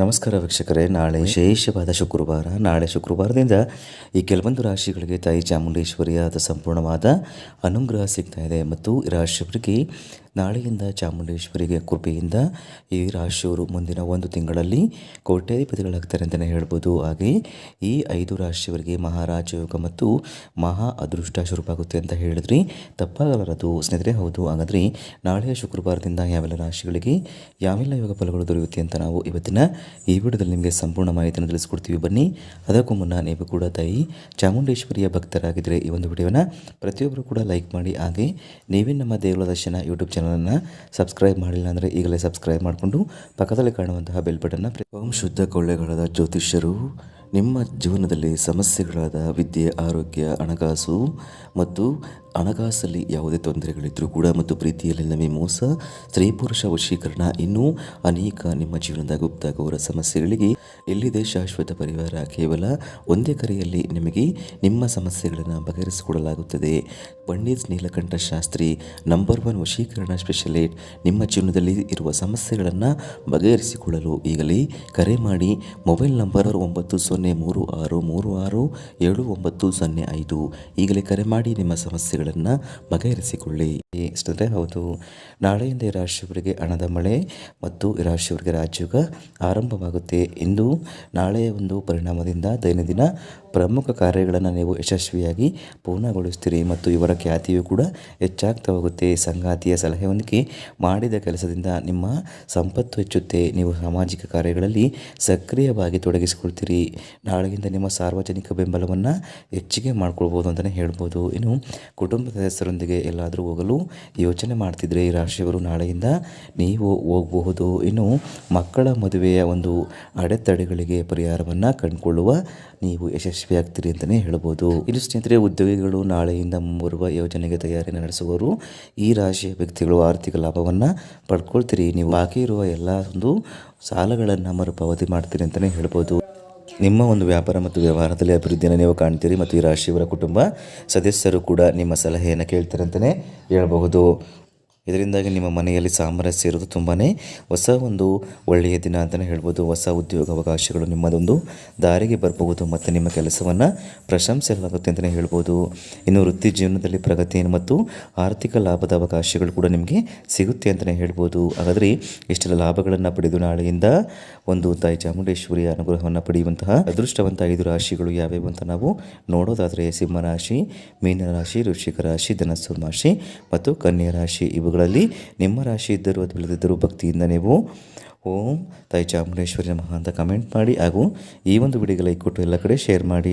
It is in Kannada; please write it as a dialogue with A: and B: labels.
A: ನಮಸ್ಕಾರ ವೀಕ್ಷಕರೇ, ನಾಳೆ ವಿಶೇಷವಾದ ಶುಕ್ರವಾರ. ನಾಳೆ ಶುಕ್ರವಾರದಿಂದ ಈ ಕೆಲವೊಂದು ರಾಶಿಗಳಿಗೆ ತಾಯಿ ಚಾಮುಂಡೇಶ್ವರಿಯಾದ ಸಂಪೂರ್ಣವಾದ ಅನುಗ್ರಹ ಸಿಗ್ತಾ ಇದೆ. ಮತ್ತು ಈ ರಾಶಿಯವರಿಗೆ ನಾಳೆಯಿಂದ ಚಾಮುಂಡೇಶ್ವರಿಗೆ ಕೃಪೆಯಿಂದ ಈ ರಾಶಿಯವರು ಮುಂದಿನ ಒಂದು ತಿಂಗಳಲ್ಲಿ ಕೋಟ್ಯಾಧಿಪತಿಗಳಾಗ್ತಾರೆ ಅಂತಲೇ ಹೇಳ್ಬೋದು. ಹಾಗೆ ಈ 5 ರಾಶಿಯವರಿಗೆ ಮಹಾರಾಜ ಯೋಗ ಮತ್ತು ಮಹಾ ಅದೃಷ್ಟ ಶುರುವಾಗುತ್ತೆ ಅಂತ ಹೇಳಿದ್ರಿ ತಪ್ಪಾಗಲಾರದು ಸ್ನೇಹಿತರೆ. ಹೌದು, ಹಾಗಾದರೆ ನಾಳೆಯ ಶುಕ್ರವಾರದಿಂದ ಯಾವೆಲ್ಲ ರಾಶಿಗಳಿಗೆ ಯಾವೆಲ್ಲ ಯೋಗ ಫಲಗಳು ದೊರೆಯುತ್ತೆ ಅಂತ ನಾವು ಇವತ್ತಿನ ಈ ವಿಡಿಯೋದಲ್ಲಿ ನಿಮಗೆ ಸಂಪೂರ್ಣ ಮಾಹಿತಿಯನ್ನು ತಿಳಿಸ್ಕೊಡ್ತೀವಿ. ಬನ್ನಿ, ಅದಕ್ಕೂ ಮುನ್ನ ನೀವು ಕೂಡ ತಾಯಿ ಚಾಮುಂಡೇಶ್ವರಿಯ ಭಕ್ತರಾಗಿದ್ದರೆ ಈ ಒಂದು ವಿಡಿಯೋನ ಪ್ರತಿಯೊಬ್ಬರು ಕೂಡ ಲೈಕ್ ಮಾಡಿ. ಹಾಗೆ ನೀವೇ ನಮ್ಮ ದೇಗುಲ ದರ್ಶನ ಯೂಟ್ಯೂಬ್ ಚಾನಲನ್ನು ಸಬ್ಸ್ಕ್ರೈಬ್ ಮಾಡಿಲ್ಲ ಅಂದರೆ ಈಗಲೇ ಸಬ್ಸ್ಕ್ರೈಬ್ ಮಾಡಿಕೊಂಡು ಪಕ್ಕದಲ್ಲಿ ಕಾಣುವಂತಹ ಬೆಲ್ ಬಟನ್ನ ಓಂ ಶುದ್ಧ ಕೊಳ್ಳೆಗಳಾದ ಜ್ಯೋತಿಷ್ಯರು ನಿಮ್ಮ ಜೀವನದಲ್ಲಿ ಸಮಸ್ಯೆಗಳಾದ ವಿದ್ಯೆ, ಆರೋಗ್ಯ, ಹಣಕಾಸು ಮತ್ತು ಹಣಕಾಸಲ್ಲಿ ಯಾವುದೇ ತೊಂದರೆಗಳಿದ್ದರೂ ಕೂಡ ಮತ್ತು ಪ್ರೀತಿಯಲ್ಲಿ ನಮಗೆ ಮೋಸ, ಸ್ತ್ರೀ ಪುರುಷ ವಶೀಕರಣ, ಇನ್ನೂ ಅನೇಕ ನಿಮ್ಮ ಜೀವನದ ಗುಪ್ತ ಗೌರ ಸಮಸ್ಯೆಗಳಿಗೆ ಎಲ್ಲಿದೆ ಶಾಶ್ವತ ಪರಿಹಾರ. ಕೇವಲ ಒಂದೇ ಕರೆಯಲ್ಲಿ ನಿಮಗೆ ನಿಮ್ಮ ಸಮಸ್ಯೆಗಳನ್ನು ಬಗೆಹರಿಸಿಕೊಡಲಾಗುತ್ತದೆ. ಪಂಡಿತ್ ನೀಲಕಂಠ ಶಾಸ್ತ್ರಿ ನಂಬರ್ 1 ವಶೀಕರಣ ಸ್ಪೆಷಲಿಸ್ಟ್. ನಿಮ್ಮ ಜೀವನದಲ್ಲಿ ಇರುವ ಸಮಸ್ಯೆಗಳನ್ನು ಬಗೆಹರಿಸಿಕೊಳ್ಳಲು ಈಗಲೇ ಕರೆ ಮಾಡಿ. Mobile number 9036367905. ಈಗಲೇ ಕರೆ ಮಾಡಿ ನಿಮ್ಮ ಸಮಸ್ಯೆಗಳನ್ನು ಬಗೆಹರಿಸಿಕೊಳ್ಳಿ ಸ್ನೇಹಿತರೆ. ಹೌದು, ನಾಳೆಯಿಂದ ಈ ರಾಶಿಯವರಿಗೆ ಹಣದ ಮಳೆ ಮತ್ತು ಈ ರಾಶಿಯವರಿಗೆ ರಾಜಯೋಗ ಆರಂಭವಾಗುತ್ತೆ. ಇಂದು ನಾಳೆಯ ಒಂದು ಪರಿಣಾಮದಿಂದ ದೈನಂದಿನ ಪ್ರಮುಖ ಕಾರ್ಯಗಳನ್ನು ನೀವು ಯಶಸ್ವಿಯಾಗಿ ಪೂರ್ಣಗೊಳಿಸ್ತೀರಿ ಮತ್ತು ಇವರ ಖ್ಯಾತಿಯು ಕೂಡ ಹೆಚ್ಚಾಗ್ತಾ ಹೋಗುತ್ತೆ. ಸಂಗಾತಿಯ ಸಲಹೆಯೊಂದಿಗೆ ಮಾಡಿದ ಕೆಲಸದಿಂದ ನಿಮ್ಮ ಸಂಪತ್ತು ಹೆಚ್ಚುತ್ತೆ. ನೀವು ಸಾಮಾಜಿಕ ಕಾರ್ಯಗಳಲ್ಲಿ ಸಕ್ರಿಯವಾಗಿ ತೊಡಗಿಸಿಕೊಳ್ತೀರಿ. ನಾಳೆಯಿಂದ ನಿಮ್ಮ ಸಾರ್ವಜನಿಕ ಬೆಂಬಲವನ್ನು ಹೆಚ್ಚಿಗೆ ಮಾಡ್ಕೊಳ್ಬೋದು ಅಂತಲೇ ಹೇಳ್ಬೋದು. ಇನ್ನು ಕುಟುಂಬ ಸದಸ್ಯರೊಂದಿಗೆ ಎಲ್ಲಾದರೂ ಹೋಗಲು ಯೋಚನೆ ಮಾಡ್ತಿದ್ರೆ ಈ ರಾಶಿಯವರು ನಾಳೆಯಿಂದ ನೀವು ಹೋಗಬಹುದು. ಇನ್ನು ಮಕ್ಕಳ ಮದುವೆಯ ಒಂದು ಅಡೆತಡೆಗಳಿಗೆ ಪರಿಹಾರವನ್ನು ಕಂಡುಕೊಳ್ಳುವ ನೀವು ಯಶಸ್ವಿಯಾಗ್ತೀರಿ ಅಂತಲೇ ಹೇಳ್ಬೋದು. ಇನ್ನು ಸ್ನೇಹಿತರೆ, ಉದ್ಯೋಗಿಗಳು ನಾಳೆಯಿಂದ ಮುಂಬರುವ ಯೋಜನೆಗೆ ತಯಾರಿ ನಡೆಸುವವರು ಈ ರಾಶಿಯ ವ್ಯಕ್ತಿಗಳು ಆರ್ಥಿಕ ಲಾಭವನ್ನು ಪಡ್ಕೊಳ್ತೀರಿ. ನೀವು ಬಾಕಿ ಇರುವ ಎಲ್ಲ ಒಂದು ಸಾಲಗಳನ್ನು ಮರುಪಾವತಿ ಮಾಡ್ತೀರಿ ಅಂತಲೇ ಹೇಳ್ಬೋದು. ನಿಮ್ಮ ಒಂದು ವ್ಯಾಪಾರ ಮತ್ತು ವ್ಯವಹಾರದಲ್ಲಿ ಅಭಿವೃದ್ಧಿಯನ್ನು ನೀವು ಕಾಣ್ತೀರಿ ಮತ್ತು ಈ ರಾಶಿಯವರ ಕುಟುಂಬ ಸದಸ್ಯರು ಕೂಡ ನಿಮ್ಮ ಸಲಹೆಯನ್ನು ಕೇಳ್ತಾರೆ ಅಂತಲೇ ಹೇಳಬಹುದು. ಇದರಿಂದಾಗಿ ನಿಮ್ಮ ಮನೆಯಲ್ಲಿ ಸಾಮರಸ್ಯ ಇರೋದು ತುಂಬಾ ಹೊಸ ಒಂದು ಒಳ್ಳೆಯ ದಿನ ಅಂತಲೇ ಹೇಳ್ಬೋದು. ಹೊಸ ಉದ್ಯೋಗ ಅವಕಾಶಗಳು ನಿಮ್ಮದೊಂದು ದಾರಿಗೆ ಬರಬಹುದು ಮತ್ತು ನಿಮ್ಮ ಕೆಲಸವನ್ನು ಪ್ರಶಂಸಿಸಲಾಗುತ್ತೆ ಅಂತಲೇ ಹೇಳ್ಬೋದು. ಇನ್ನು ವೃತ್ತಿ ಜೀವನದಲ್ಲಿ ಪ್ರಗತಿ ಮತ್ತು ಆರ್ಥಿಕ ಲಾಭದ ಅವಕಾಶಗಳು ಕೂಡ ನಿಮಗೆ ಸಿಗುತ್ತೆ ಅಂತಲೇ ಹೇಳ್ಬೋದು. ಹಾಗಾದರೆ ಇಷ್ಟೆಲ್ಲ ಲಾಭಗಳನ್ನು ಪಡೆದು ನಾಳೆಯಿಂದ ಒಂದು ತಾಯಿ ಚಾಮುಂಡೇಶ್ವರಿಯ ಅನುಗ್ರಹವನ್ನು ಪಡೆಯುವಂತಹ ಅದೃಷ್ಟವಂತ 5 ರಾಶಿಗಳು ಯಾವ್ಯಾವು ಅಂತ ನಾವು ನೋಡೋದಾದರೆ ಸಿಂಹರಾಶಿ, ಮೀನರಾಶಿ, ವೃಶ್ಚಿಕ ರಾಶಿ, ಧನಸ್ಸು ರಾಶಿ ಮತ್ತು ಕನ್ಯಾ ರಾಶಿ. ಇವುಗಳಲ್ಲಿ ನಿಮ್ಮ ರಾಶಿ ಇದ್ದರೂ ಅದು ಇಲ್ಲದಿದ್ದರೂ ಭಕ್ತಿಯಿಂದ ನೀವು ಓಂ ತಾಯಿ ಚಾಮುಂಡೇಶ್ವರಿ ನಮಃ ಅಂತ ಕಮೆಂಟ್ ಮಾಡಿ ಹಾಗೂ ಈ ಒಂದು ವಿಡಿಯೋಗೆ ಲೈಕ್ ಕೊಟ್ಟು ಎಲ್ಲ ಕಡೆ ಶೇರ್ ಮಾಡಿ.